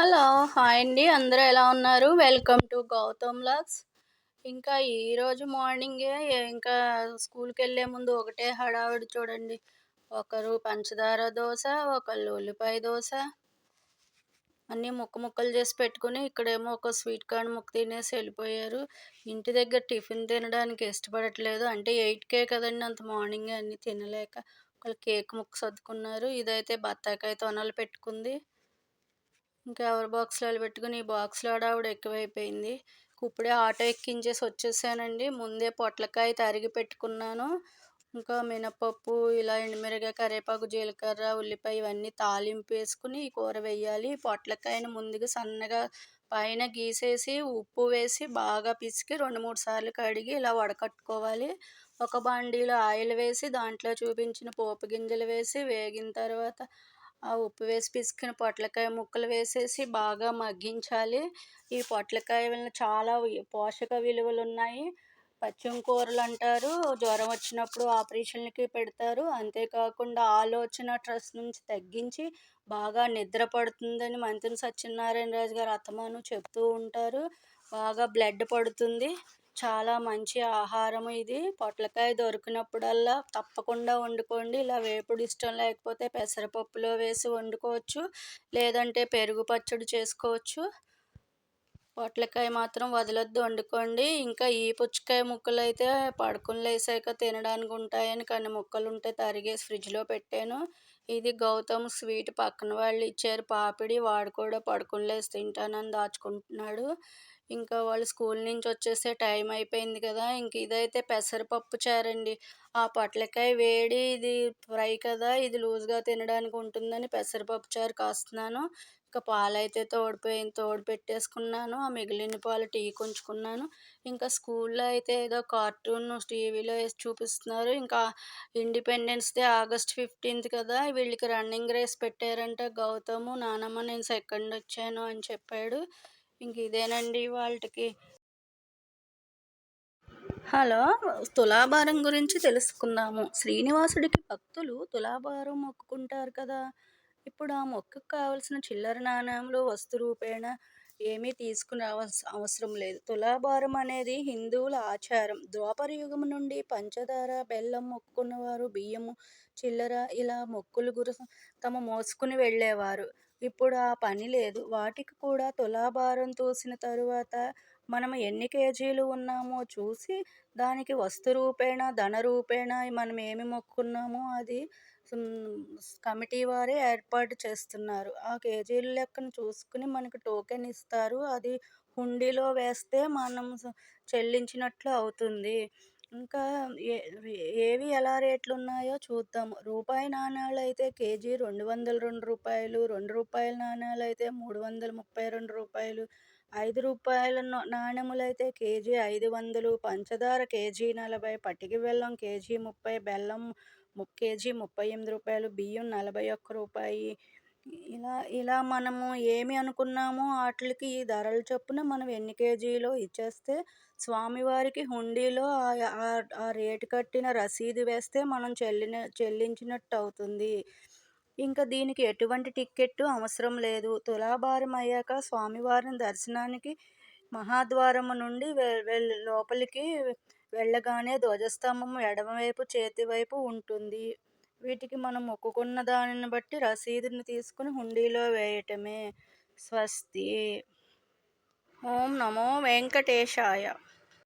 Hello! Hi అండి. అందరూ ఎలా ఉన్నారు? Welcome to Gautam vlogs. ఇంకా ఈరోజు మార్నింగే ఇంకా స్కూల్‌కెళ్ళే ముందు ఒకటే హడావిడి చూడండి. ఒకరు పంచదార దోస, ఒకళ్ళు ఉల్లిపాయ దోస అన్నీ ముక్కలు చేసి పెట్టుకొని, ఇక్కడేమో ఒక స్వీట్ కార్న్ ముక్క తినేసి ఎళ్ళిపోయారు. ఇంటి దగ్గర టిఫిన్ తినడానికి ఇష్టపడట్లేదు. అంటే 8కే కదండీ! అంత మార్నింగే అన్నీ తినలేక ఒకళ్ళు కేక్ ముక్క సర్దుకున్నారు. ఇదైతే బత్తాకాయ తొనలు పెట్టుకుంది. ఇంకా ఎవరి బాక్స్‌లో ఆళ్ళు పెట్టుకొని, ఈ బాక్స్‌లో హడావుడి ఎక్కువైపోయింది. ఇప్పుడే ఆటో ఎక్కించేసి వచ్చేసానండి. ముందే పొట్లకాయ తరిగి పెట్టుకున్నాను. ఇంకా మినపప్పు, ఇలా ఎండుమిరగాయ, కరివేపాకు, జీలకర్ర, ఉల్లిపాయ ఇవన్నీ తాలింపు వేసుకొని ఈ కూర వేయాలి. పొట్లకాయని ముందుగా సన్నగా పైన గీసేసి, ఉప్పు వేసి బాగా పిసికి 2, 3 సార్లు కడిగి ఇలా వడకట్టుకోవాలి. ఒక బాండీలో ఆయిల్ వేసి, దాంట్లో చూపించిన పోపు గింజలు వేసి, వేగిన తర్వాత ఆ ఉప్పు వేసి పిసికిన పొట్లకాయ ముక్కలు వేసేసి బాగా మగ్గించాలి. ఈ పొట్లకాయ వలన చాలా పోషక విలువలున్నాయి. పచ్చిమ కూరలంటారు. జ్వరం వచ్చినప్పుడు ఆపరేషన్‌లకి పెడతారు. అంతేకాకుండా ఆలోచన స్ట్రెస్ నుంచి తగ్గించి బాగా నిద్ర పడుతుందని మంతెన సత్యనారాయణ రాజు గారు అత్తమాను చెప్తూ ఉంటారు. బాగా బ్లడ్ పడుతుంది. చాలా మంచి ఆహారం ఇది. పొట్లకాయ దొరికినప్పుడల్లా తప్పకుండా వండుకోండి. ఇలా వేపుడు ఇష్టం లేకపోతే పెసరపప్పులో వేసి వండుకోవచ్చు. లేదంటే పెరుగు పచ్చడి చేసుకోవచ్చు. పొట్లకాయ మాత్రం వదలొద్దు, వండుకోండి. ఇంకా ఈ పుచ్చకాయ ముక్కలైతే పడుకొని లేసాక తినడానికి ఉంటాయని కొన్ని ముక్కలుంటే తరిగేసి ఫ్రిడ్జ్‌లో పెట్టాను. ఇది గౌతమ్ స్వీట్ పక్కన వాళ్ళు ఇచ్చారు పాపిడి. వాడు కూడా పడుకొని లేసి తింటానని దాచుకుంటున్నాడు. ఇంకా వాళ్ళు స్కూల్ నుంచి వచ్చేసే టైం అయిపోయింది కదా! ఇంక ఇదైతే పెసరపప్పు చారండి. ఆ పొట్లకాయ వేడి, ఇది ఫ్రై కదా! ఇది లూజ్‌గా తినడానికి ఉంటుందని పెసరపప్పు చారు కాస్తున్నాను. ఇంకా పాలైతే తోడు పెట్టేసుకున్నాను. ఆ మిగిలిన పాలు టీకి ఉంచుకున్నాను. ఇంకా స్కూల్‌లో అయితే ఏదో కార్టూన్ టీవీలో ఏసి చూపిస్తున్నారు. ఇంకా ఇండిపెండెన్స్ డే ఆగస్ట్ 15థ్ కదా! వీళ్ళకి రన్నింగ్ రేస్ పెట్టారంట. గౌతము, నానమ్మ నేను సెకండ్ వచ్చాను అని చెప్పాడు. ఇంక ఇదేనండి ఇవాల్టికి. హలో! తులాభారం గురించి తెలుసుకుందాము. శ్రీనివాసుడికి భక్తులు తులాభారం మొక్కుకుంటారు కదా! ఇప్పుడు ఆ మొక్కుకు కావలసిన చిల్లర నాణేలు వస్తు రూపేణ ఏమీ తీసుకుని అవసరం లేదు. తులాభారం అనేది హిందువుల ఆచారం. ద్వాపర యుగం నుండి పంచదార, బెల్లం మొక్కుకున్నవారు బియ్యము, చిల్లర ఇలా మొక్కులు తమ మోసుకుని వెళ్ళేవారు. ఇప్పుడు ఆ పని లేదు. వాటికి కూడా తులాభారం తూసిన తరువాత మనం ఎన్ని కేజీలు ఉన్నామో చూసి దానికి వస్తు రూపేణ, ధన రూపేణ మనం ఏమి మొక్కుకున్నామో అది కమిటీ వారే ఏర్పాటు చేస్తున్నారు. ఆ కేజీల లెక్కను చూసుకుని మనకు టోకెన్ ఇస్తారు. అది హుండీలో వేస్తే మనం చెల్లించినట్లు అవుతుంది. ఇంకా ఏ ఏవి ఎలా రేట్లున్నాయో చూద్దాము. రూపాయి నాణేలైతే కేజీ రూ. 202, రూ. 2 నాణేలైతే రూ. 332, రూ. 5 నాణెములైతే కేజీ 500, పంచదార కేజీ 40, పటిక బెల్లం కేజీ 30, బెల్లం కేజీ రూ. 38, బియ్యం రూ. 41. ఇలా ఇలా మనము ఏమి అనుకున్నామో ఆటిలకి ఈ ధరల చొప్పున మనం ఎన్ని కేజీలో ఇచ్చేస్తే స్వామివారికి హుండీలో ఆ రేటు కట్టిన రసీదు వేస్తే మనం చెల్లించినట్టు అవుతుంది. ఇంకా దీనికి ఎటువంటి టిక్కెట్టు అవసరం లేదు. తులాభారం అయ్యాక స్వామివారిని దర్శనానికి మహాద్వారము నుండి లోపలికి వెళ్ళగానే ధ్వజస్తంభం ఎడమవైపు చేతి వైపు ఉంటుంది. వీటికి మనం మొక్కుకున్న దానిని బట్టి రసీదుని తీసుకుని హుండీలో వేయటమే. స్వస్తి. ఓం నమో వెంకటేశాయ.